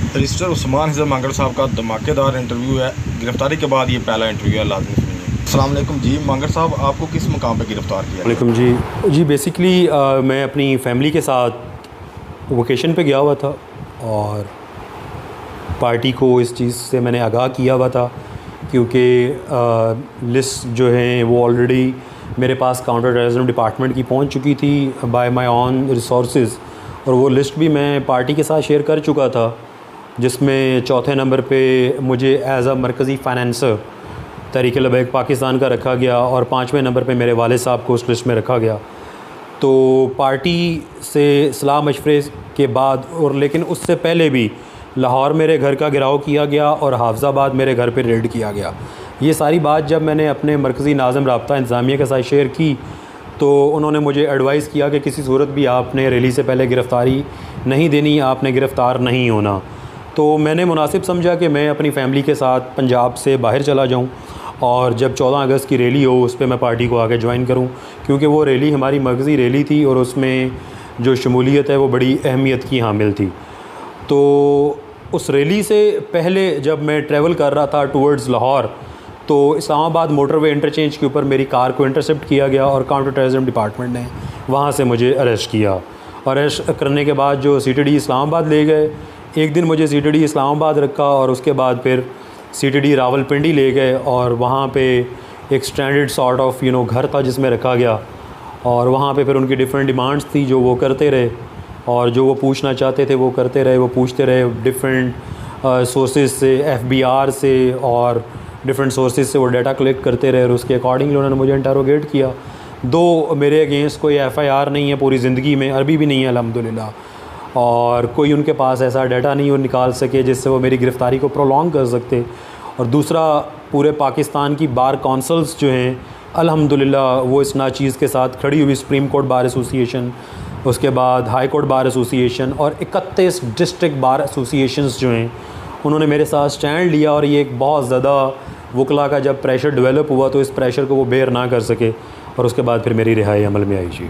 Register Usman हिज़र मंगल साहब का धमाकेदार इंटरव्यू है। गिरफ्तारी के बाद ये पहला इंटरव्यू है, लाजमी सुनिए। अस्सलाम वालेकुम जी, मंगल साहब आपको किस मुकाम पे गिरफ़्तार किया? वालेकुम जी बेसिकली मैं अपनी फ़ैमिली के साथ वोकेशन पे गया हुआ था और पार्टी को इस चीज़ से मैंने आगाह किया हुआ था क्योंकि लिस्ट जो है वो ऑलरेडी मेरे पास काउंटर टेररिज्म डिपार्टमेंट की पहुंच चुकी थी बाय माय ऑन रिसोर्सेज, और वो लिस्ट भी मैं पार्टी के साथ शेयर कर चुका था, जिसमें चौथे नंबर पे मुझे एज अ मरकज़ी फ़ाइनेंसर तहरीक-ए-लबैक पाकिस्तान का रखा गया और 5वें नंबर पे मेरे वालिद साहब को उस लिस्ट में रखा गया। तो पार्टी से सलाह मशवरे के बाद और लेकिन उससे पहले भी लाहौर मेरे घर का गिराव किया गया और हाफिज़ाबाद मेरे घर पे रेड किया गया। ये सारी बात जब मैंने अपने मरकज़ी नाज़िम राब्ता इंतज़ामिया के साथ शेयर की तो उन्होंने मुझे एडवाइस किया कि किसी सूरत भी आपने रैली से पहले गिरफ़्तारी नहीं देनी, आपने गिरफ़्तार नहीं होना। तो मैंने मुनासिब समझा कि मैं अपनी फ़ैमिली के साथ पंजाब से बाहर चला जाऊं और जब 14 अगस्त की रैली हो उस पर मैं पार्टी को आगे ज्वाइन करूं, क्योंकि वो रैली हमारी मरकज़ी रैली थी और उसमें जो शमूलियत है वो बड़ी अहमियत की हामिल थी। तो उस रैली से पहले जब मैं ट्रैवल कर रहा था टूवर्ड्स लाहौर, तो इस्लामाबाद मोटरवे इंटरचेंज के ऊपर मेरी कार को इंटरसेप्ट किया गया और काउंटर टेररिज्म डिपार्टमेंट ने वहाँ से मुझे अरेस्ट किया। अरेस्ट करने के बाद जो CTD इस्लामाबाद ले गए, एक दिन मुझे CTD इस्लामाबाद रखा और उसके बाद फिर CTD रावलपिंडी ले गए और वहाँ पे एक स्टैंडर्ड सॉर्ट ऑफ घर था जिसमें रखा गया, और वहाँ पे फिर उनकी डिफरेंट डिमांड्स थी जो वो करते रहे और जो वो पूछना चाहते थे वो करते रहे, वो पूछते रहे डिफरेंट सोर्सेज से, FBR से और डिफरेंट सोर्सेज से वो डाटा कलेक्ट करते रहे और उसके अकॉर्डिंगली उन्होंने मुझे इंटरोगेट किया। दो मेरे अगेंस्ट कोई FIR नहीं है पूरी ज़िंदगी में, अरबी भी नहीं है अल्हम्दुलिल्लाह, और कोई उनके पास ऐसा डाटा नहीं वो निकाल सके जिससे वो मेरी गिरफ़्तारी को प्रोलॉन्ग कर सकते। और दूसरा, पूरे पाकिस्तान की बार काउंसिल्स जो हैं अल्हम्दुलिल्लाह वो इस नाचीज़ के साथ खड़ी हुई, सुप्रीम कोर्ट बार एसोसिएशन, उसके बाद हाई कोर्ट बार एसोसिएशन और 31 डिस्ट्रिक्ट बार एसोसिएशंस जो हैं उन्होंने मेरे साथ स्टैंड लिया। और ये एक बहुत ज़्यादा वकला का जब प्रेशर डेवलप हुआ तो इस प्रेशर को वो बेयर ना कर सके और उसके बाद फिर मेरी रिहाई अमल में आई। जी,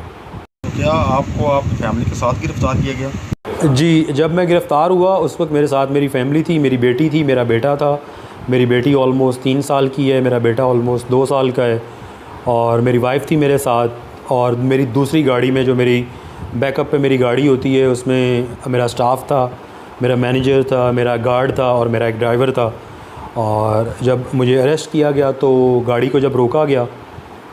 क्या आपको आप फैमिली के साथ गिरफ़्तार किया गया? जी, जब मैं गिरफ़्तार हुआ उस वक्त मेरे साथ मेरी फ़ैमिली थी, मेरी बेटी थी, मेरा बेटा था। मेरी बेटी ऑलमोस्ट 3 साल की है, मेरा बेटा ऑलमोस्ट 2 साल का है और मेरी वाइफ़ थी मेरे साथ। और मेरी दूसरी गाड़ी में, जो मेरी बैकअप पे मेरी गाड़ी होती है, उसमें मेरा स्टाफ था, मेरा मैनेजर था, मेरा गार्ड था और मेरा एक ड्राइवर था। और जब मुझे अरेस्ट किया गया तो गाड़ी को जब रोका गया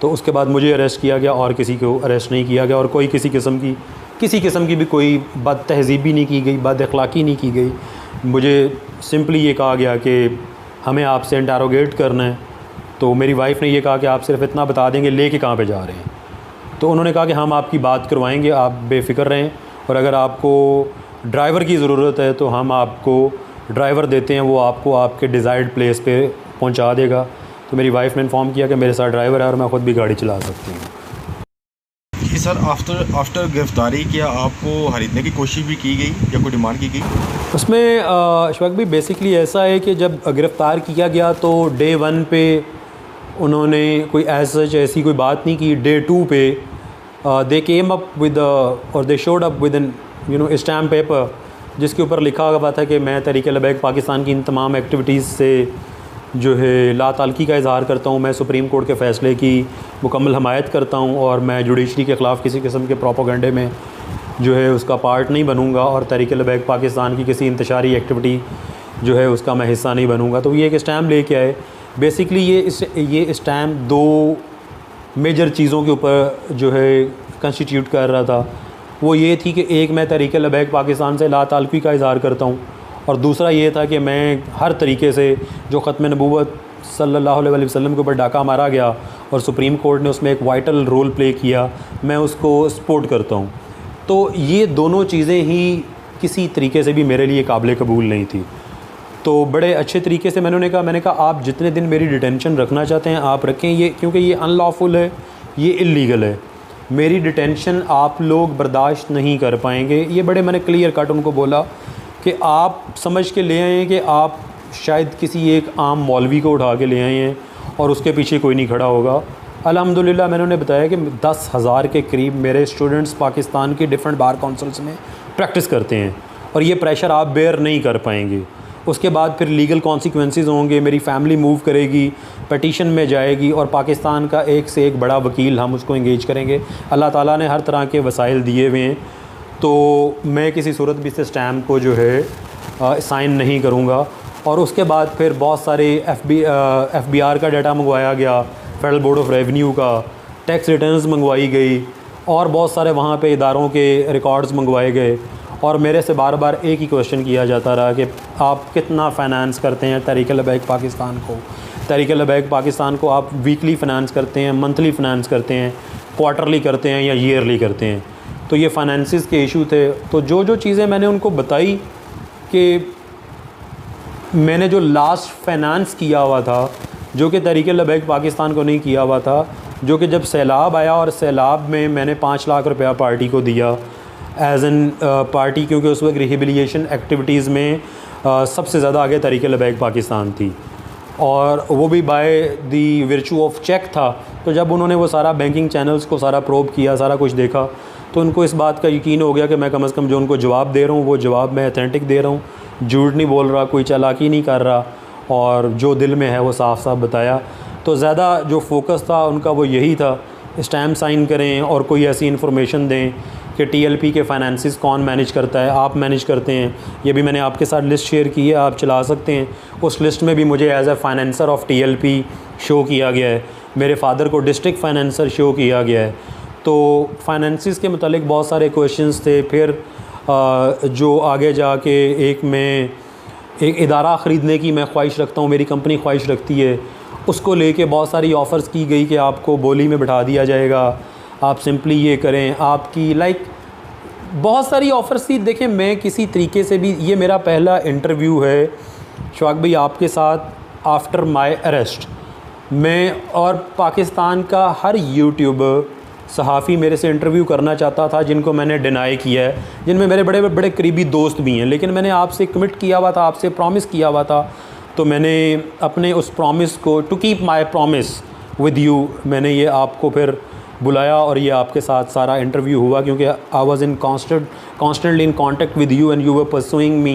तो उसके बाद मुझे अरेस्ट किया गया और किसी को अरेस्ट नहीं किया गया और कोई किसी किस्म की भी कोई बद तहज़ीबी नहीं की गई, बद अखलाक़ी नहीं की गई। मुझे सिंपली ये कहा गया कि हमें आपसे इंटरोगेट करना है। तो मेरी वाइफ़ ने ये कहा कि आप सिर्फ इतना बता देंगे लेके कहाँ पे जा रहे हैं। तो उन्होंने कहा कि हम आपकी बात करवाएंगे, आप बेफ़िक्र रहें, और अगर आपको ड्राइवर की ज़रूरत है तो हम आपको ड्राइवर देते हैं, वो आपको आपके डिज़ायर्ड प्लेस पे पहुंचा देगा। तो मेरी वाइफ़ ने इन्फॉर्म किया कि मेरे साथ ड्राइवर है और मैं ख़ुद भी गाड़ी चला सकती हूँ। जी सर, आफ्टर गिरफ़्तारी क्या आपको खरीदने की कोशिश भी की गई या कोई डिमांड की गई? उसमें अशफाक भी बेसिकली ऐसा है कि जब गिरफ़्तार किया गया तो डे 1 पे उन्होंने कोई ऐसी कोई बात नहीं की। डे 2 पे दे केम अप विद और they showed up with an stamp paper जिसके ऊपर लिखा हुआ था कि मैं तहरीक-ए-लबैक पाकिस्तान की इन तमाम एक्टिविटीज़ से जो है लाताल्की का इज़हार करता हूँ, मैं सुप्रीम कोर्ट के फ़ैसले की मुकम्मल हमायत करता हूँ और मैं जुडिशरी के ख़िलाफ़ किसी किस्म के प्रोपोगंडे में जो है उसका पार्ट नहीं बनूँगा और तहरीक-ए-लबैक पाकिस्तान की किसी इंतशारी एक्टिविटी जो है उसका मैं हिस्सा नहीं बनूँगा। तो ये एक स्टैम्प लेके आए। बेसिकली ये स्टैम्प 2 मेजर चीज़ों के ऊपर जो है कंस्टिट्यूट कर रहा था। वो ये थी कि एक, मैं तहरीक-ए-लबैक पाकिस्तान से लाताल्की का इज़हार करता हूँ, और दूसरा ये था कि मैं हर तरीके से जो ख़त्म नबूवत सल्लल्लाहु अलैहि वसल्लम के ऊपर डाका मारा गया और सुप्रीम कोर्ट ने उसमें एक वाइटल रोल प्ले किया, मैं उसको सपोर्ट करता हूँ। तो ये दोनों चीज़ें ही किसी तरीके से भी मेरे लिए काबिल कबूल नहीं थी। तो बड़े अच्छे तरीके से मैंने कहा आप जितने दिन मेरी डिटेंशन रखना चाहते हैं आप रखें, ये क्योंकि ये अनलॉफुल है, ये इल्लीगल है, मेरी डिटेंशन आप लोग बर्दाश्त नहीं कर पाएंगे। ये बड़े मैंने क्लियर कट उनको बोला कि आप समझ के ले आए हैं कि आप शायद किसी एक आम मौलवी को उठा के ले आए हैं और उसके पीछे कोई नहीं खड़ा होगा। अल्हम्दुलिल्लाह मैंने उन्हें बताया कि 10,000 के करीब मेरे स्टूडेंट्स पाकिस्तान के डिफरेंट बार काउंसिल्स में प्रैक्टिस करते हैं और ये प्रेशर आप बेयर नहीं कर पाएंगे। उसके बाद फिर लीगल कॉन्सिक्वेंसेस होंगे, मेरी फैमिली मूव करेगी, पटिशन में जाएगी और पाकिस्तान का एक से एक बड़ा वकील हम उसको इंगेज करेंगे। अल्लाह ताला ने हर तरह के वसाइल दिए हुए हैं, तो मैं किसी सूरत भी से स्टैम्प को जो है साइन नहीं करूँगा। और उसके बाद फिर बहुत सारे FBR का डाटा मंगवाया गया, फेडरल बोर्ड ऑफ रेवेन्यू का, टैक्स रिटर्न्स मंगवाई गई और बहुत सारे वहाँ पे इदारों के रिकॉर्ड्स मंगवाए गए। और मेरे से बार बार एक ही क्वेश्चन किया जाता रहा कि आप कितना फ़ाइनेंस करते हैं तहरीक-ए-लबैक पाकिस्तान को। तहरीक-ए-लबैक पाकिस्तान को आप वीकली फ़ाइनेंस करते हैं, मंथली फ़ाइनेंस करते हैं, क्वार्टरली करते हैं या ईयरली करते हैं। तो ये फ़ाइनेंसिस के इशू थे। तो जो चीज़ें मैंने उनको बताई कि मैंने जो लास्ट फाइनेंस किया हुआ था, जो कि तहरीक-ए-लबैक पाकिस्तान को नहीं किया हुआ था, जो कि जब सैलाब आया और सैलाब में मैंने 5 लाख रुपया पार्टी को दिया एज़ एन पार्टी, क्योंकि उस वक्त रिहेबिलिटेशन एक्टिविटीज़ में सबसे ज़्यादा आगे तहरीक-ए-लबैक पाकिस्तान थी और वो भी by the virtue of cheque था। तो जब उन्होंने वो सारा बैंकिंग चैनल्स को सारा प्रोब किया, सारा कुछ देखा, तो उनको इस बात का यकीन हो गया कि मैं कम से कम जो उनको जवाब दे रहा हूँ वो जवाब मैं ऑथेंटिक दे रहा हूँ, झूठ नहीं बोल रहा, कोई चालाकी नहीं कर रहा और जो दिल में है वो साफ साफ बताया। तो ज़्यादा जो फोकस था उनका वो यही था, स्टैम्प साइन करें और कोई ऐसी इन्फॉर्मेशन दें कि TLP के फाइनेंसिस कौन मैनेज करता है, आप मैनेज करते हैं। ये भी मैंने आपके साथ लिस्ट शेयर की है, आप चला सकते हैं। उस लिस्ट में भी मुझे as a financier of TLP show किया गया है, मेरे फादर को डिस्ट्रिक्ट फाइनेंसर शो किया गया है। तो फाइनेंसिस के मतलब बहुत सारे क्वेश्चंस थे। फिर जो आगे जाके एक इदारा ख़रीदने की मैं ख्वाहिश रखता हूँ, मेरी कंपनी ख्वाहिश रखती है, उसको लेके बहुत सारी ऑफ़र्स की गई कि आपको बोली में बिठा दिया जाएगा, आप सिंपली ये करें, आपकी बहुत सारी ऑफ़र्स थी। देखें, मैं किसी तरीके से भी, ये मेरा पहला इंटरव्यू है शौक भाई आपके साथ आफ्टर माय अरेस्ट। मैं और पाकिस्तान का हर यूट्यूबर, सहाफ़ी मेरे से इंटरव्यू करना चाहता था, जिनको मैंने डिनाई किया है, जिनमें मेरे बड़े बड़े करीबी दोस्त भी हैं। लेकिन मैंने आपसे कमिट किया हुआ था, आपसे प्रॉमिस किया हुआ था, तो मैंने अपने उस प्रॉमिस को, to keep my promise with you, मैंने ये आपको फिर बुलाया और ये आपके साथ सारा इंटरव्यू हुआ, क्योंकि I was in constantly in contact with you and you were pursuing me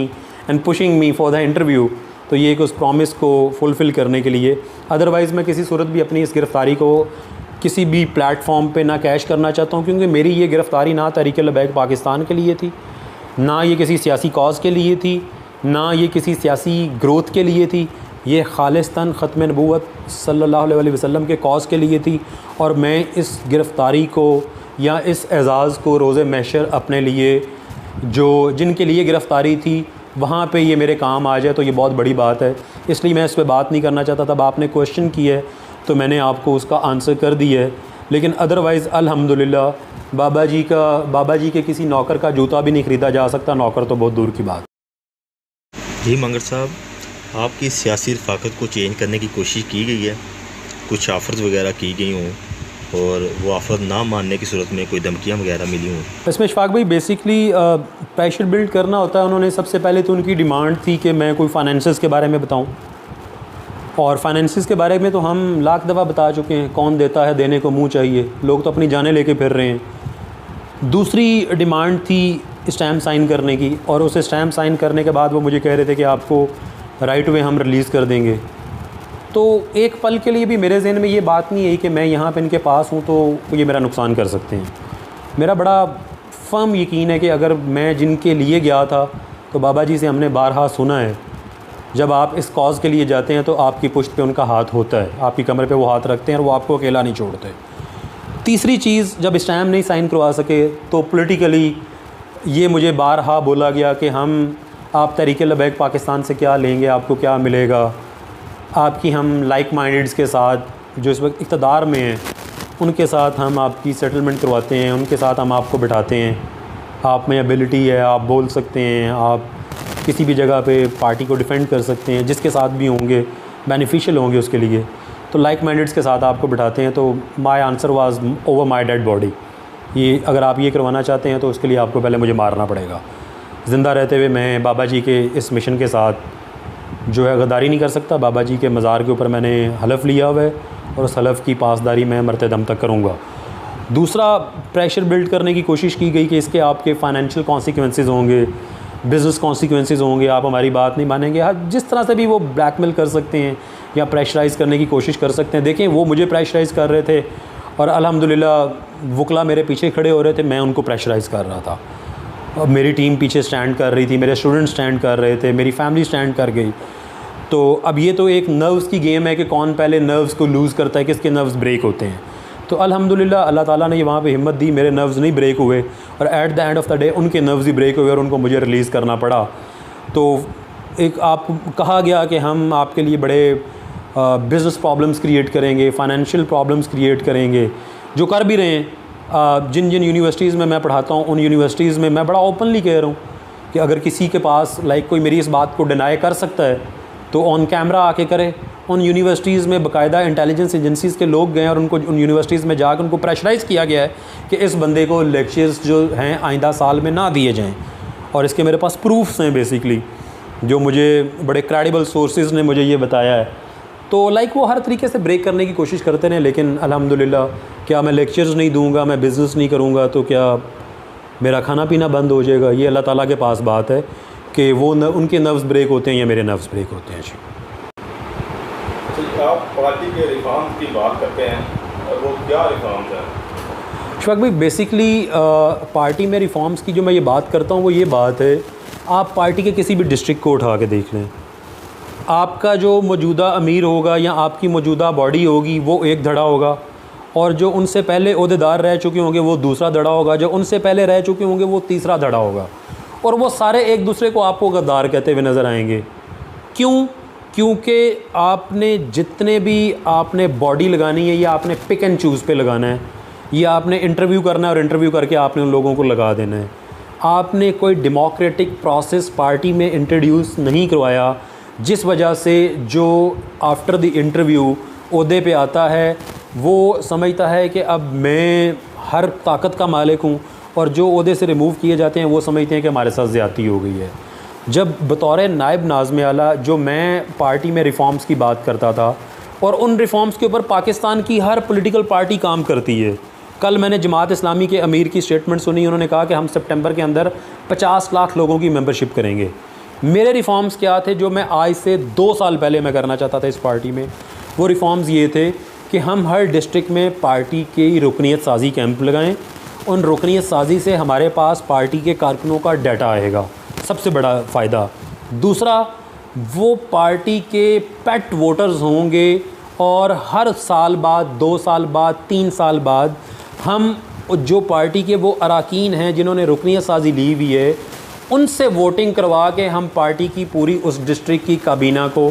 and pushing me for the interview. तो ये एक उस प्रॉमिस को फुलफ़िल करने के लिए, अदरवाइज़ मैं किसी सूरत भी अपनी इस गिरफ़्तारी को किसी भी प्लेटफॉर्म पे ना कैश करना चाहता हूँ, क्योंकि मेरी ये गिरफ़्तारी ना तहरीक-ए-लबैक पाकिस्तान के लिए थी, ना ये किसी सियासी कॉज़ के लिए थी, ना ये किसी सियासी ग्रोथ के लिए थी। ये खालिस्तन ख़त्म नबूवत सल्लल्लाहु अलैहि वसल्लम के कॉज़ के लिए थी। और मैं इस गिरफ़्तारी को या इस एज़ाज़ को रोज़े महशर अपने लिए, जो जिनके लिए गिरफ़्तारी थी, वहाँ पे ये मेरे काम आ जाए तो ये बहुत बड़ी बात है। इसलिए मैं इस पर बात नहीं करना चाहता। तब आपने क्वेश्चन किया है तो मैंने आपको उसका आंसर कर दिया है। लेकिन अदरवाइज़ अल्हम्दुलिल्लाह बाबा जी के किसी नौकर का जूता भी नहीं ख़रीदा जा सकता, नौकर तो बहुत दूर की बात। जी मंगर साहब, आपकी सियासी रफ़ाकत को चेंज करने की कोशिश की गई है, कुछ ऑफ़र्स वगैरह की गई हों और वो ऑफ़र ना मानने की सूरत में कोई धमकियाँ वगैरह मिली हों? इसमें इशफाक भाई बेसिकली प्रेशर बिल्ड करना होता है। उन्होंने सबसे पहले तो उनकी डिमांड थी कि मैं कोई फाइनेंसेस के बारे में बताऊं, और फाइनेंसेस के बारे में तो हम लाख दफ़ा बता चुके हैं, कौन देता है, देने को मुँह चाहिए, लोग तो अपनी जानें लेके फिर रहे हैं। दूसरी डिमांड थी स्टैम्प साइन करने की, और उसे स्टैम्प साइन करने के बाद वो मुझे कह रहे थे कि आपको राइट वे हम रिलीज़ कर देंगे। तो एक पल के लिए भी मेरे जहन में ये बात नहीं आई कि मैं यहाँ पे इनके पास हूँ तो ये मेरा नुकसान कर सकते हैं। मेरा बड़ा फर्म यकीन है कि अगर मैं जिनके लिए गया था, तो बाबा जी से हमने बारहा सुना है, जब आप इस कॉज़ के लिए जाते हैं तो आपकी पुश्त पे उनका हाथ होता है, आपकी कमर पे वो हाथ रखते हैं और वो आपको अकेला नहीं छोड़ते। तीसरी चीज़, जब स्टैम्प नहीं साइन करवा सके तो पॉलिटिकली ये मुझे बारहा बोला गया कि आप तहरीक-ए-लबैक पाकिस्तान से क्या लेंगे, आपको क्या मिलेगा, आपकी हम लाइक माइंडेड्स के साथ जो इस वक्त इक़्तिदार में हैं उनके साथ हम आपकी सेटलमेंट करवाते हैं, उनके साथ हम आपको बिठाते हैं, आप में एबिलिटी है, आप बोल सकते हैं, आप किसी भी जगह पे पार्टी को डिफेंड कर सकते हैं, जिसके साथ भी होंगे बेनिफिशियल होंगे उसके लिए, तो लाइक माइंडेड्स के साथ आपको बिठाते हैं। तो my answer was over my dead body. ये अगर आप ये करवाना चाहते हैं तो उसके लिए आपको पहले मुझे मारना पड़ेगा। ज़िंदा रहते हुए मैं बाबा जी के इस मिशन के साथ जो है गद्दारी नहीं कर सकता। बाबा जी के मज़ार के ऊपर मैंने हलफ़ लिया हुआ है और उस हलफ़ की पासदारी मैं मरते दम तक करूँगा। दूसरा, प्रेशर बिल्ड करने की कोशिश की गई कि इसके आपके फ़ाइनेंशियल कॉन्सिक्वेंसेस होंगे, बिज़नेस कॉन्सिक्वेंसेस होंगे, आप हमारी बात नहीं मानेंगे। जिस तरह से भी वो ब्लैकमेल कर सकते हैं या प्रेशराइज़ करने की कोशिश कर सकते हैं। देखें, वो मुझे प्रेशराइज़ कर रहे थे और अल्हम्दुलिल्लाह वकला मेरे पीछे खड़े हो रहे थे, मैं उनको प्रेशराइज़ कर रहा था। अब मेरी टीम पीछे स्टैंड कर रही थी, मेरे स्टूडेंट स्टैंड कर रहे थे, मेरी फैमिली स्टैंड कर गई। तो अब ये तो एक नर्व्स की गेम है कि कौन पहले नर्व्स को लूज़ करता है, किसके नर्व्स ब्रेक होते हैं। तो अल्हम्दुलिल्लाह अल्लाह ताला ने वहाँ पे हिम्मत दी, मेरे नर्व्स नहीं ब्रेक हुए और at the end of the day उनके नर्व्स ही ब्रेक हुए और उनको मुझे रिलीज़ करना पड़ा। तो एक आप कहा गया कि हम आपके लिए बड़े बिज़नेस प्रॉब्लम्स क्रिएट करेंगे, फाइनेंशियल प्रॉब्लम्स क्रिएट करेंगे, जो कर भी रहे हैं। जिन जिन यूनिवर्सिटीज़ में मैं पढ़ाता हूँ, उन यूनिवर्सिटीज़ में मैं बड़ा ओपनली कह रहा हूँ कि अगर किसी के पास कोई मेरी इस बात को डिनाई कर सकता है तो ऑन कैमरा आके करे। उन यूनिवर्सिटीज़ में बाकायदा इंटेलिजेंस एजेंसीज़ के लोग गए और उनको उन यूनिवर्सिटीज़ में जाकर उनको प्रेशराइज़ किया गया है कि इस बंदे को लेक्चर्स जो हैं आइंदा साल में ना दिए जाएँ। और इसके मेरे पास प्रूफ्स हैं बेसिकली, जो मुझे बड़े क्रेडिबल सोर्सेज ने मुझे ये बताया है। तो वो हर तरीके से ब्रेक करने की कोशिश करते रहे, लेकिन अल्हम्दुलिल्लाह क्या मैं लेक्चर्स नहीं दूंगा, मैं बिज़नेस नहीं करूंगा तो क्या मेरा खाना पीना बंद हो जाएगा? ये अल्लाह ताला के पास बात है कि वो उनके नर्व्स ब्रेक होते हैं या मेरे नर्व्स ब्रेक होते हैं। जी, आप पार्टी के रिफॉर्म्स की बात करते हैं और वो क्या रिफॉर्म्स हैं? शफाक भाई, बेसिकली पार्टी में रिफॉर्म्स की जो मैं ये बात करता हूँ वो ये बात है, आप पार्टी के किसी भी डिस्ट्रिक्ट को उठा के देख लें, आपका जो मौजूदा अमीर होगा या आपकी मौजूदा बॉडी होगी वो एक धड़ा होगा, और जो उनसे पहले ओहदेदार रह चुके होंगे वो दूसरा धड़ा होगा, जो उनसे पहले रह चुके होंगे वो तीसरा धड़ा होगा, और वो सारे एक दूसरे को आपको गद्दार कहते हुए नज़र आएंगे। क्यों? क्योंकि आपने जितने भी आपने बॉडी लगानी है या आपने पिक एंड चूज़ पे लगाना है, या आपने इंटरव्यू करना है और इंटरव्यू करके आपने उन लोगों को लगा देना है। आपने कोई डेमोक्रेटिक प्रोसेस पार्टी में इंट्रोड्यूस नहीं करवाया, जिस वजह से जो आफ्टर द इंटरव्यू ओहदे पे आता है वो समझता है कि अब मैं हर ताकत का मालिक हूँ, और जो ओहदे से रिमूव किए जाते हैं वो समझते हैं कि हमारे साथ ज़्यादती हो गई है। जब बतौर नायब नाज़िम आला जो मैं पार्टी में रिफॉर्म्स की बात करता था, और उन रिफॉर्म्स के ऊपर पाकिस्तान की हर पॉलिटिकल पार्टी काम करती है। कल मैंने जमात इस्लामी के अमीर की स्टेटमेंट सुनी, उन्होंने कहा कि हम सितंबर के अंदर 50 लाख लोगों की मेंबरशिप करेंगे। मेरे रिफॉर्म्स क्या थे जो मैं आज से 2 साल पहले मैं करना चाहता था इस पार्टी में? वो रिफॉर्म्स ये थे कि हम हर डिस्ट्रिक्ट में पार्टी की रुकनीत साजी कैंप लगाएं। उन रुकनीत साजी से हमारे पास पार्टी के कारकुनों का डाटा आएगा, सबसे बड़ा फ़ायदा। दूसरा, वो पार्टी के पेट वोटर्स होंगे, और हर साल बाद, 2 साल बाद, 3 साल बाद हम जो पार्टी के वो अरकान हैं जिन्होंने रुकनीत साजी ली हुई है, उनसे वोटिंग करवा के हम पार्टी की पूरी उस डिस्ट्रिक्ट की काबीना को,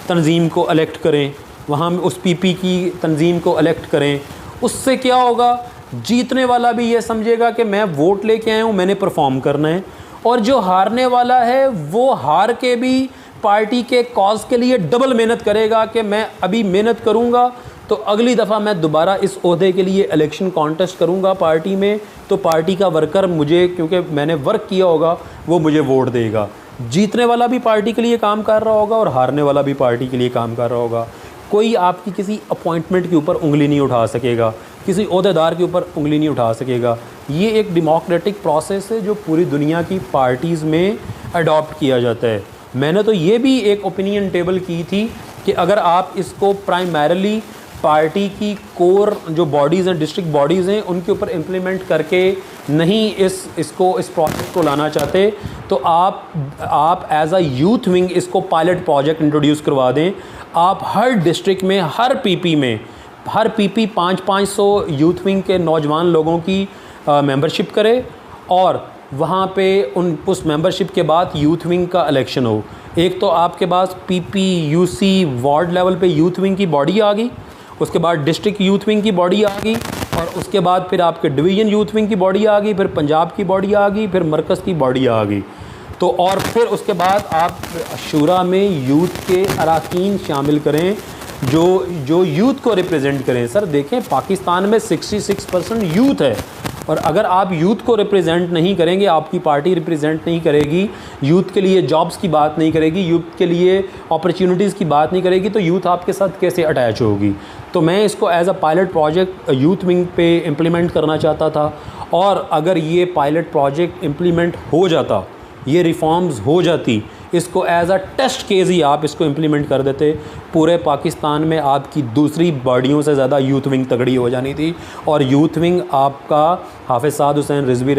तंजीम को इलेक्ट करें, वहाँ उस पीपी की तंजीम को इलेक्ट करें। उससे क्या होगा? जीतने वाला भी ये समझेगा कि मैं वोट लेके आया हूँ, मैंने परफॉर्म करना है, और जो हारने वाला है वो हार के भी पार्टी के कॉज के लिए डबल मेहनत करेगा कि मैं अभी मेहनत करूँगा तो अगली दफ़ा मैं दोबारा इस ओहदे के लिए इलेक्शन कॉन्टेस्ट करूँगा पार्टी में, तो पार्टी का वर्कर मुझे, क्योंकि मैंने वर्क किया होगा, वो मुझे वोट देगा। जीतने वाला भी पार्टी के लिए काम कर रहा होगा और हारने वाला भी पार्टी के लिए काम कर रहा होगा। कोई आपकी किसी अपॉइंटमेंट के ऊपर उंगली नहीं उठा सकेगा, किसी ओहदेदार के ऊपर उंगली नहीं उठा सकेगा। ये एक डेमोक्रेटिक प्रोसेस है जो पूरी दुनिया की पार्टीज़ में अडॉप्ट किया जाता है। मैंने तो ये भी एक ओपिनियन टेबल की थी कि अगर आप इसको प्राइमरीली पार्टी की कोर जो बॉडीज़ हैं, डिस्ट्रिक्ट बॉडीज़ हैं, उनके ऊपर इम्प्लीमेंट करके नहीं इस प्रोजेक्ट को लाना चाहते, तो आप एज अ यूथ विंग इसको पायलट प्रोजेक्ट इंट्रोड्यूस करवा दें। आप हर डिस्ट्रिक्ट में, हर पीपी 500 यूथ विंग के नौजवान लोगों की मेंबरशिप करें, और वहाँ पे उस मेंबरशिप के बाद यूथ विंग का इलेक्शन हो। एक तो आपके पास पीपी, यूसी, वार्ड लेवल पे यूथ विंग की बॉडी आ गई, उसके बाद डिस्ट्रिक्ट यूथ विंग की बॉडी आ गई, और उसके बाद फिर आपके डिवीज़न यूथ विंग की बॉडी आ गई, फिर पंजाब की बॉडी आ गई, फिर मरकज़ की बॉडी आ गई। तो और फिर उसके बाद आप शूरा में यूथ के अरकान शामिल करें जो यूथ को रिप्रेजेंट करें। सर देखें, पाकिस्तान में 66% यूथ है, और अगर आप यूथ को रिप्रेजेंट नहीं करेंगे, आपकी पार्टी रिप्रेजेंट नहीं करेगी, यूथ के लिए जॉब्स की बात नहीं करेगी, यूथ के लिए अपॉर्चुनिटीज़ की बात नहीं करेगी, तो यूथ आपके साथ कैसे अटैच होगी? तो मैं इसको as a pilot project youth wing पे इम्प्लीमेंट करना चाहता था, और अगर ये पायलट प्रोजेक्ट इम्प्लीमेंट हो जाता ये रिफॉर्म्स हो जाती, इसको एज अ टेस्ट केस ही आप इसको इम्प्लीमेंट कर देते, पूरे पाकिस्तान में आपकी दूसरी बॉडियों से ज़्यादा यूथ विंग तगड़ी हो जानी थी। और यूथ विंग आपका हाफिज़ साद हुसैन रिजवी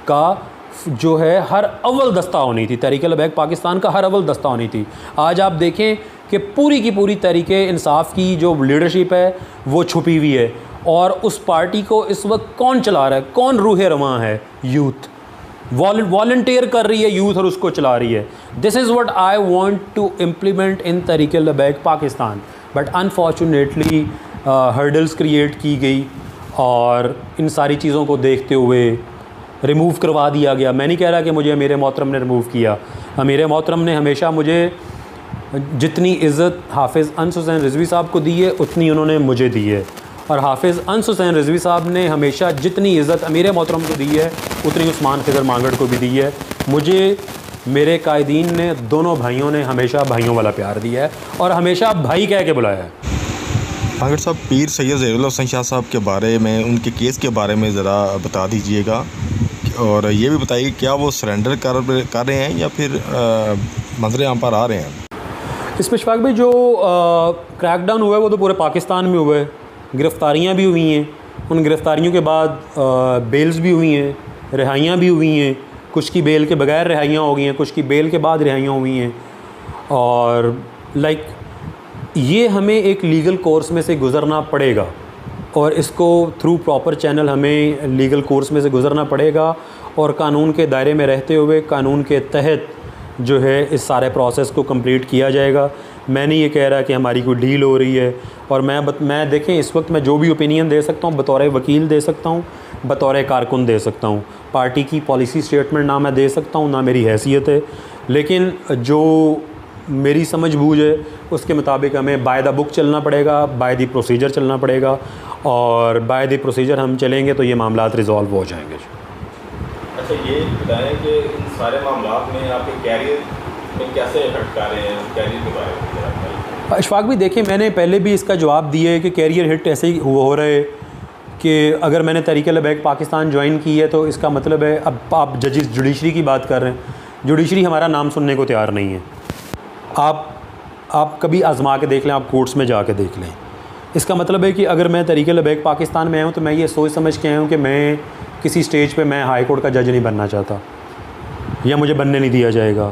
का जो है हर अव्वल दस्ता होनी थी, तहरीक-ए-लबैक पाकिस्तान का हर अव्वल दस्ता होनी थी। आज आप देखें कि पूरी की पूरी तहरीक-ए-इंसाफ़ की जो लीडरशिप है वो छुपी हुई है, और उस पार्टी को इस वक्त कौन चला रहा है, कौन रूह रवां है? यूथ वॉलंटियर कर रही है यूथ और उसको चला रही है। This is what I want to implement in Tehreek-e-Labbaik Pakistan, but unfortunately hurdles create की गई और इन सारी चीज़ों को देखते हुए रिमूव करवा दिया गया। मैं नहीं कह रहा कि मुझे अमीर मोहतरम ने रिमूव किया, अमीर मोहतरम ने हमेशा मुझे जितनी इज़्ज़त हाफिज़ अनस हुसैन रिजवी साहब को दी है उतनी उन्होंने मुझे दी है, और हाफिज़ अनस हुसैन रिजवी साहब ने हमेशा जितनी इज़्ज़त अमीर मोहतरम को दी है उतनी उस्मान खिज़र मांगड़ को भी दी है। मुझे मेरे कायदीन ने, दोनों भाइयों ने हमेशा भाइयों वाला प्यार दिया है और हमेशा भाई कह के बुलाया है। मांगड़ साहब, पीर सैयद ज़हीरुल्लाह हुसैन शाह साहब के बारे में, उनके केस के बारे में ज़रा बता दीजिएगा, और ये भी बताइए क्या वो सरेंडर कर रहे हैं या फिर मंजर आम पर आ रहे हैं? इसमें इशफाक भाई, जो क्रैकडाउन हुआ है वो तो पूरे पाकिस्तान में हुआ है, गिरफ़्तारियाँ भी हुई हैं, उन गिरफ़्तारियों के बाद बेल्स भी हुई हैं, रिहाइयाँ भी हुई हैं, कुछ की बेल के बगैर रिहाइयाँ हो गई हैं, कुछ की बेल के बाद रिहाइयाँ हुई हैं। और ये हमें एक लीगल कोर्स में से गुज़रना पड़ेगा, और इसको थ्रू प्रॉपर चैनल हमें लीगल कोर्स में से गुज़रना पड़ेगा, और कानून के दायरे में रहते हुए कानून के तहत जो है इस सारे प्रोसेस को कंप्लीट किया जाएगा। मैं नहीं ये कह रहा कि हमारी कोई डील हो रही है, और मैं देखें इस वक्त मैं जो भी ओपिनियन दे सकता हूँ बतौर वकील दे सकता हूँ, बतौर कारकुन दे सकता हूँ, पार्टी की पॉलिसी स्टेटमेंट ना मैं दे सकता हूँ, ना मेरी हैसियत है, लेकिन जो मेरी समझ बूझ है उसके मुताबिक हमें बाय द बुक चलना पड़ेगा, बाय द प्रोसीजर चलना पड़ेगा, और बाय द प्रोसीजर हम चलेंगे तो ये मामलात रिजॉल्व हो जाएंगे। अच्छा, ये बताएं कि इन सारे मामलात में आपके कैरियर में कैसे इफेक्ट कर रहे हैं, कैरियर के बारे में? इशफाक भी देखिए, मैंने पहले भी इसका जवाब दिया है कि कैरियर हिट ऐसे ही हो रहे हैं कि अगर मैंने तहरीक-ए-लबैक पाकिस्तान ज्वाइन की है तो इसका मतलब है, अब आप जजिस जुडिशरी की बात कर रहे हैं, जुडिशरी हमारा नाम सुनने को तैयार नहीं है। आप कभी आज़मा के देख लें, आप कोर्ट्स में जाके देख लें। इसका मतलब है कि अगर मैं तहरीक-ए-लबैक पाकिस्तान में आया हूँ तो मैं ये सोच समझ के आया हूँ कि मैं किसी स्टेज पे मैं हाई कोर्ट का जज नहीं बनना चाहता, या मुझे बनने नहीं दिया जाएगा।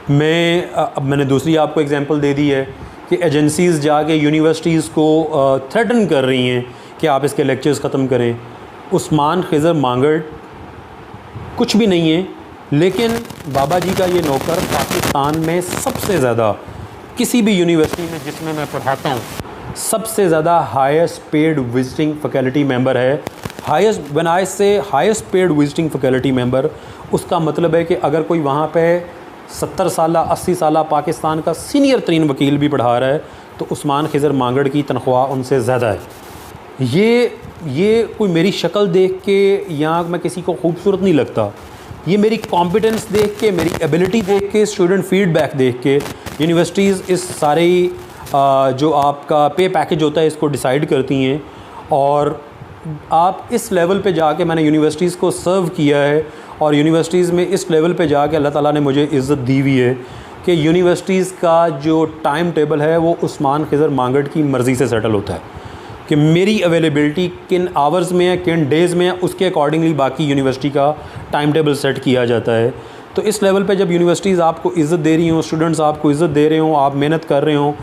अब मैंने दूसरी आपको एग्जांपल दे दी है कि एजेंसीज़ जाके यूनिवर्सिटीज़ को थ्रेटन कर रही हैं कि आप इसके लेक्चर्स ख़त्म करें। उस्मान खिज़र मांगड़ कुछ भी नहीं है, लेकिन बाबा जी का ये नौकर पाकिस्तान में सबसे ज़्यादा, किसी भी यूनिवर्सिटी में जिसमें मैं पढ़ाता हूँ, सबसे ज़्यादा highest paid visiting faculty member है। हाईएस्ट, व्हेन आई से highest paid visiting faculty member, उसका मतलब है कि अगर कोई वहाँ पे 70 साल 80 साल पाकिस्तान का सीनियर तरीन वकील भी पढ़ा रहा है तो उस्मान खिज़र मांगड़ की तनख्वाह उनसे ज़्यादा है। ये कोई मेरी शक्ल देख के या मैं किसी को खूबसूरत नहीं लगता, ये मेरी कॉम्पिटेंस देख के, मेरी एबिलिटी देख के, स्टूडेंट फीडबैक देख के यूनिवर्सिटीज़ इस सारे जो आपका पे पैकेज होता है इसको डिसाइड करती हैं। और आप इस लेवल पे जाके, मैंने यूनिवर्सिटीज़ को सर्व किया है और यूनिवर्सिटीज़ में इस लेवल पे जाके अल्लाह ताला ने मुझे इज़्ज़त दी हुई है कि यूनिवर्सिटीज़ का जो टाइम टेबल है वो उस्मान खिज़र मांगड़ की मर्ज़ी से सेटल होता है कि मेरी अवेलेबिलिटी किन आवर्स में है, किन डेज़ में है, उसके अकॉर्डिंगली बाकी यूनिवर्सिटी का टाइम टेबल सेट किया जाता है। तो इस लेवल पे जब यूनिवर्सिटीज़ आपको इज़्ज़त दे रही हों, स्टूडेंट्स आपको इज़्ज़त दे रहे हों, आप मेहनत कर रहे हों,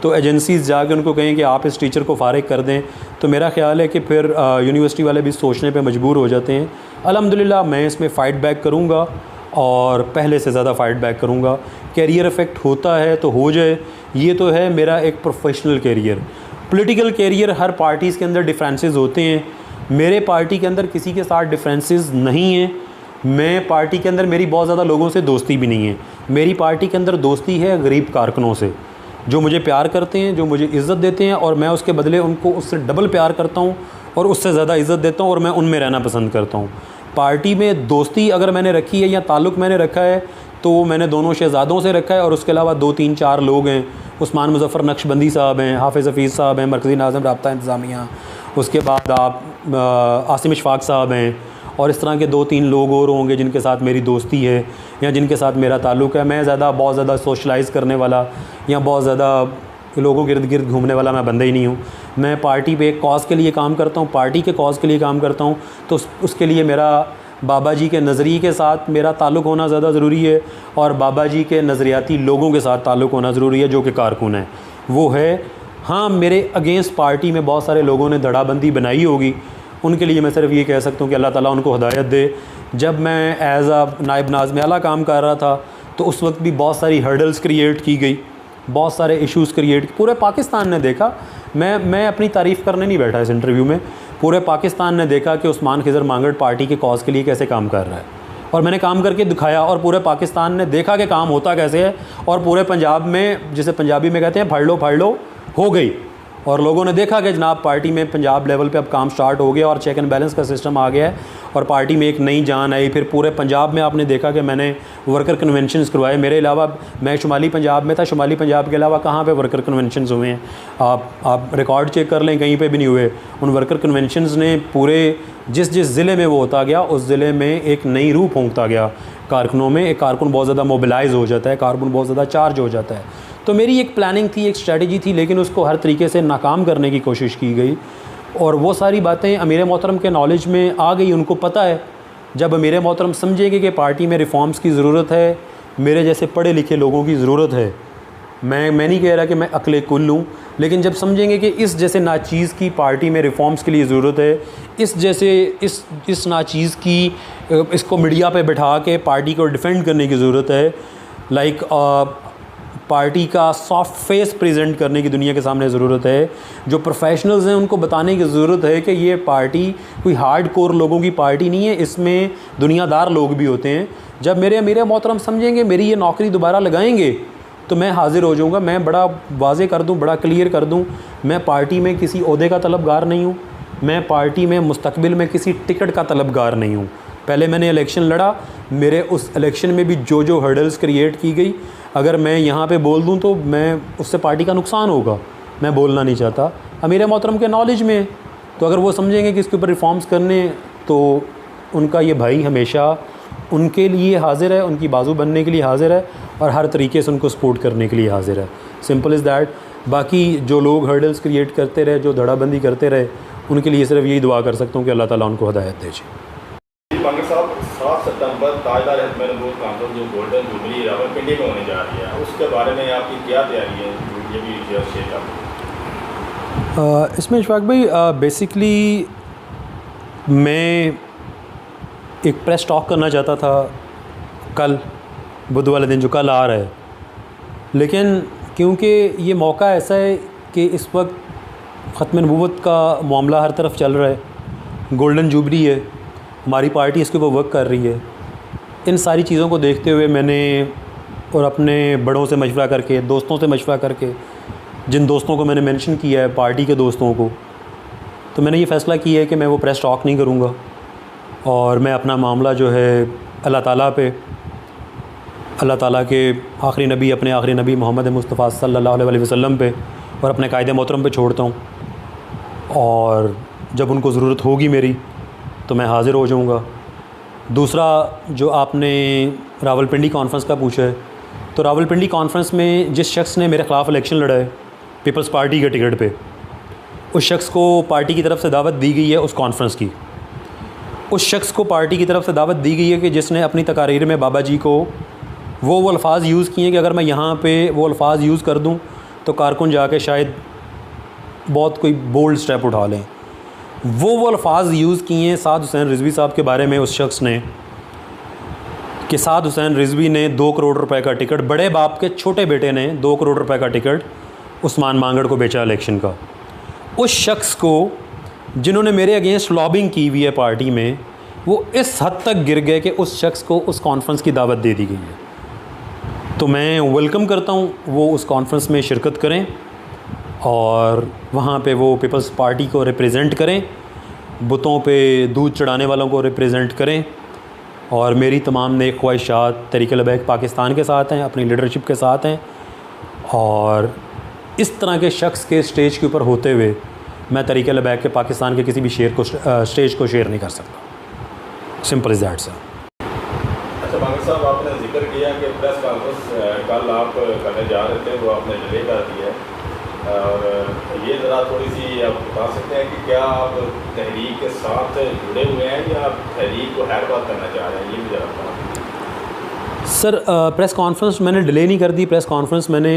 तो एजेंसीज़ जाके उनको कहें कि आप इस टीचर को फ़ारिग कर दें, तो मेरा ख़्याल है कि फिर यूनिवर्सिटी वाले भी सोचने पे मजबूर हो जाते हैं। अल्हम्दुलिल्लाह मैं इसमें फ़ाइट बैक करूँगा और पहले से ज़्यादा फ़ाइट बैक करूँगा। कैरियर इफ़ेक्ट होता है तो हो जाए, ये तो है मेरा एक प्रोफेशनल कैरियर। पॉलिटिकल कैरियर, हर पार्टीज़ के अंदर डिफरेंसेस होते हैं, मेरे पार्टी के अंदर किसी के साथ डिफरेंसेस नहीं हैं। मैं पार्टी के अंदर, मेरी बहुत ज़्यादा लोगों से दोस्ती भी नहीं है। मेरी पार्टी के अंदर दोस्ती है गरीब कारकुनों से, जो मुझे प्यार करते हैं, जो मुझे इज़्ज़त देते हैं, और मैं उसके बदले उनको उससे डबल प्यार करता हूँ और उससे ज़्यादा इज़्ज़त देता हूँ, और मैं उनमें रहना पसंद करता हूँ। पार्टी में दोस्ती अगर मैंने रखी है या ताल्लुक़ मैंने रखा है तो मैंने दोनों शहज़ादों से रखा है, और उसके अलावा 2-3-4 लोग हैं। उस्मान मुज़फ़्फ़र नक्शबंदी साहब हैं, हाफ़िज़ हफ़ीज़ साहब हैं, मरकज़ी नाज़िम राब्ता इंतज़ामिया, उसके बाद आप आसिम इशफ़ाक़ साहब हैं, और इस तरह के 2-3 लोग और होंगे जिनके साथ मेरी दोस्ती है या जिनके साथ मेरा ताल्लुक़ है। मैं बहुत ज़्यादा सोशलाइज़ करने वाला या बहुत ज़्यादा लोगों के इर्द गिर्द घूमने वाला मैं बंदा ही नहीं हूँ। मैं पार्टी पे एक कॉज़ के लिए काम करता हूँ, पार्टी के कॉज़ के लिए काम करता हूँ, तो उसके लिए मेरा बाबा जी के नज़रिए के साथ मेरा ताल्लुक़ होना ज़्यादा ज़रूरी है और बाबा जी के नज़रियाती लोगों के साथ ताल्लुक़ होना ज़रूरी है जो कि कारकुन है वो है। हाँ, मेरे अगेंस्ट पार्टी में बहुत सारे लोगों ने धड़ाबंदी बनाई होगी, उनके लिए मैं सिर्फ ये कह सकता हूँ कि अल्लाह ताला उनको हिदायत दे। जब मैं एज़ नायब नाज़िम आला काम कर रहा था तो उस वक्त भी बहुत सारी हर्डल्स क्रिएट की गई, बहुत सारे इश्यूज़ क्रिएट पूरे पाकिस्तान ने देखा। मैं अपनी तारीफ़ करने नहीं बैठा इस इंटरव्यू में, पूरे पाकिस्तान ने देखा कि उस्मान खिज़र मांगड़ पार्टी के कॉज़ के लिए कैसे काम कर रहा है और मैंने काम करके दिखाया और पूरे पाकिस्तान ने देखा कि काम होता कैसे है। और पूरे पंजाब में, जिसे पंजाबी में कहते हैं फाड़ लो हो गई, और लोगों ने देखा कि जनाब पार्टी में पंजाब लेवल पे अब काम स्टार्ट हो गया और चेक एंड बैलेंस का सिस्टम आ गया है और पार्टी में एक नई जान आई। फिर पूरे पंजाब में आपने देखा कि मैंने वर्कर कन्वेंशंस करवाए। मेरे अलावा मैं शुमाली पंजाब में था, शुमाली पंजाब के अलावा कहाँ पे वर्कर कन्वेंशंस हुए हैं? आप रिकॉर्ड चेक कर लें, कहीं पे भी नहीं हुए। उन वर्कर कन्वेंशंस ने पूरे जिस ज़िले में वो होता गया उस ज़िले में एक नई रूह फूंकता गया कारकुनों में। एक कारकुन बहुत ज़्यादा मोबिलाइज़ हो जाता है, कारकुन बहुत ज़्यादा चार्ज हो जाता है। तो मेरी एक प्लानिंग थी, एक स्ट्रेटजी थी, लेकिन उसको हर तरीके से नाकाम करने की कोशिश की गई और वो सारी बातें अमीर मोहतरम के नॉलेज में आ गई। उनको पता है जब अमीर मोहतरम समझेंगे कि पार्टी में रिफॉर्म्स की ज़रूरत है, मेरे जैसे पढ़े लिखे लोगों की ज़रूरत है, मैं नहीं कह रहा कि मैं अक्ल कुल लूँ, लेकिन जब समझेंगे कि इस जैसे नाचीज़ की पार्टी में रिफॉर्म्स के लिए ज़रूरत है, इस नाचीज़ की इसको मीडिया पे बिठा के पार्टी को डिफेंड करने की ज़रूरत है, लाइक पार्टी का सॉफ्ट फेस प्रेजेंट करने की दुनिया के सामने ज़रूरत है। जो प्रोफेशनल्स हैं उनको बताने की ज़रूरत है कि ये पार्टी कोई हार्ड कोर लोगों की पार्टी नहीं है, इसमें दुनियादार लोग भी होते हैं। जब मेरे अमीर मोहतरम समझेंगे, मेरी ये नौकरी दोबारा लगाएंगे, तो मैं हाज़िर हो जाऊँगा। मैं बड़ा वाज़े कर दूँ, बड़ा क्लियर कर दूँ, मैं पार्टी में किसी ओहदे का तलबगार नहीं हूँ, मैं पार्टी में मुस्तकबिल में किसी टिकट का तलबगार नहीं हूँ। पहले मैंने इलेक्शन लड़ा, मेरे उस इलेक्शन में भी जो हर्डल्स क्रिएट की गई, अगर मैं यहाँ पे बोल दूँ तो मैं उससे पार्टी का नुकसान होगा, मैं बोलना नहीं चाहता। अमीर मोहतरम के नॉलेज में, तो अगर वो समझेंगे कि इसके ऊपर रिफॉर्म्स करने, तो उनका ये भाई हमेशा उनके लिए हाज़िर है, उनकी बाजू बनने के लिए हाज़िर है और हर तरीके से उनको सपोर्ट करने के लिए हाज़िर है। Simple is that. बाकी जो लोग हर्डल्स क्रिएट करते रहे, जो धड़ाबंदी करते रहे, उनके लिए सिर्फ यही दुआ कर सकता हूँ कि अल्लाह ताला उनको हिदायत दे। मांगड़ साहब, 7 सितंबर ताजदार खत्म नबूवत कॉन्फ्रेंस जो गोल्डन जुबली रावलपिंडी में होने जा रही है, उसके बारे में आपकी क्या तैयारी है? ये भी शेयर कर। इसमें इशफाक भाई, बेसिकली मैं एक प्रेस टॉक करना चाहता था कल, बुध वाले दिन जो कल आ रहा है, लेकिन क्योंकि ये मौका ऐसा है कि इस वक्त ख़त्म नबूवत का मामला हर तरफ चल रहा है, गोल्डन जुबली है, हमारी पार्टी इसके ऊपर वर्क कर रही है। इन सारी चीज़ों को देखते हुए मैंने और अपने बड़ों से मशवरा करके, दोस्तों से मशवरा करके, जिन दोस्तों को मैंने मेंशन किया है, पार्टी के दोस्तों को, तो मैंने ये फ़ैसला किया है कि मैं वो प्रेस टॉक नहीं करूँगा और मैं अपना मामला जो है अल्लाह ताला पे, अल्लाह ताला के आखिरी नबी, अपने आखिरी नबी मोहम्मद मुस्तफ़ा सल्लल्लाहु अलैहि वसल्लम पे और अपने कायदे मोहतरम पे छोड़ता हूँ। और जब उनको ज़रूरत होगी मेरी तो मैं हाज़िर हो जाऊँगा। दूसरा, जो आपने रावलपिंडी कॉन्फ्रेंस का पूछा है, तो रावलपिंडी कॉन्फ्रेंस में जिस शख्स ने मेरे ख़िलाफ़ इलेक्शन लड़ा है पीपल्स पार्टी के टिकट पे, उस शख्स को पार्टी की तरफ से दावत दी गई है उस कॉन्फ्रेंस की। उस शख्स को पार्टी की तरफ से दावत दी गई है कि जिसने अपनी तकारीर में बाबा जी को वो अल्फ़ाज़ यूज़ किए कि अगर मैं यहाँ पे वो अल्फ़ाज़ यूज़ कर दूँ तो कारकुन जाके शायद बहुत कोई बोल्ड स्टेप उठा लें। वो अल्फ़ाज़ यूज़ किए हैं साद हुसैन रिज़वी साहब के बारे में उस शख्स ने, कि साद हुसैन रिज़वी ने 2 करोड़ रुपए का टिकट, बड़े बाप के छोटे बेटे ने 2 करोड़ रुपए का टिकट उस्मान मांगड़ को बेचा इलेक्शन का। उस शख्स को, जिन्होंने मेरे अगेंस्ट लॉबिंग की हुई है पार्टी में, वो इस हद तक गिर गए कि उस शख्स को उस कॉन्फ्रेंस की दावत दे दी गई है। तो मैं वेलकम करता हूँ वो उस कॉन्फ्रेंस में शिरकत करें और वहाँ पे वो पीपल्स पार्टी को रिप्रेजेंट करें, बुतों पे दूध चढ़ाने वालों को रिप्रेजेंट करें। और मेरी तमाम नेक ख्वाहिशात तहरीक-ए-लबैक पाकिस्तान के साथ हैं, अपनी लीडरशिप के साथ हैं। और इस तरह के शख्स के स्टेज के ऊपर होते हुए मैं तहरीक-ए-लबैक के पाकिस्तान के किसी भी स्टेज को शेयर नहीं कर सकता। Simple is that sir. अच्छा मांगर साहब, आपने जिक्र किया कि प्रेस कॉन्फ्रेंस कल आप करने जा रहे थे, वो आपने डिले कर दिया है, और ये ज़रा थोड़ी सी आप बता सकते हैं कि क्या आप तहरीक के साथ जुड़े हुए हैं या आप तहरीक को हर बात करना चाह रहे हैं, ये भी ज़रा बताएं। सर प्रेस कॉन्फ्रेंस मैंने डिले नहीं कर दी, प्रेस कॉन्फ्रेंस मैंने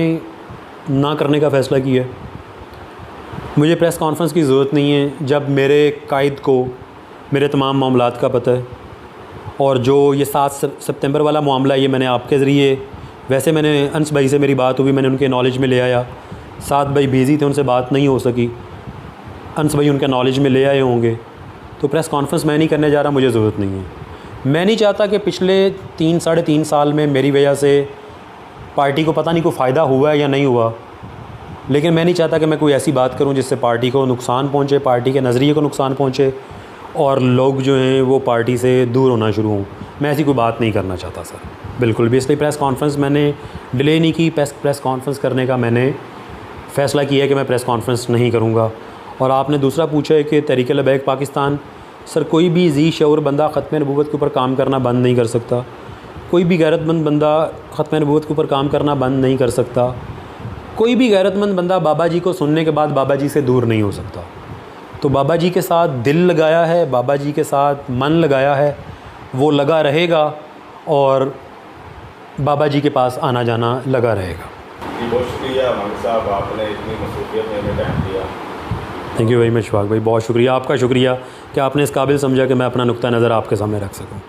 ना करने का फ़ैसला किया है। मुझे प्रेस कॉन्फ्रेंस की ज़रूरत नहीं है जब मेरे कायद को मेरे तमाम मामलात का पता है, और जो ये 7 सितंबर वाला मामला है ये मैंने आपके ज़रिए, वैसे मैंने अंस भाई से मेरी बात हुई, मैंने उनके नॉलेज में ले आया। 7 भाई बिज़ी थे, उनसे बात नहीं हो सकी, अंस भाई उनके नॉलेज में ले आए होंगे। तो प्रेस कॉन्फ्रेंस मैं नहीं करने जा रहा, मुझे ज़रूरत नहीं है। मैं नहीं चाहता कि पिछले 3 साढ़े 3 साल में मेरी वजह से पार्टी को पता नहीं कोई फ़ायदा हुआ है या नहीं हुआ, लेकिन मैं नहीं चाहता कि मैं कोई ऐसी बात करूं जिससे पार्टी को नुकसान पहुंचे, पार्टी के नज़रिए को नुकसान पहुंचे और लोग जो हैं वो पार्टी से दूर होना शुरू हों। मैं ऐसी कोई बात नहीं करना चाहता सर, बिल्कुल भी। इसलिए प्रेस कॉन्फ्रेंस मैंने डिले नहीं की। प्रेस कॉन्फ्रेंस करने का मैंने फ़ैसला किया है कि मैं प्रेस कॉन्फ्रेंस नहीं करूँगा। और आपने दूसरा पूछा है कि तहरीक लबैक पाकिस्तान, सर कोई भी ज़ी शऊर बंदा ख़त्म नबूवत के ऊपर काम करना बंद नहीं कर सकता, कोई भी गैरतमंद बंदा ख़त्म नबूवत के ऊपर काम करना बंद नहीं कर सकता, कोई भी गैरतमंद बंदा बाबा जी को सुनने के बाद बाबा जी से दूर नहीं हो सकता। तो बाबा जी के साथ दिल लगाया है, बाबा जी के साथ मन लगाया है, वो लगा रहेगा और बाबा जी के पास आना जाना लगा रहेगा। बहुत शुक्रिया मांगर साहब, आपने इतनी मसरूफियत में हमें टाइम दिया। Thank you very much Shafaq भाई, बहुत शुक्रिया। आपका शुक्रिया कि आपने इस काबिल समझा कि मैं अपना नुक्ता नज़र आपके सामने रख सकूँ।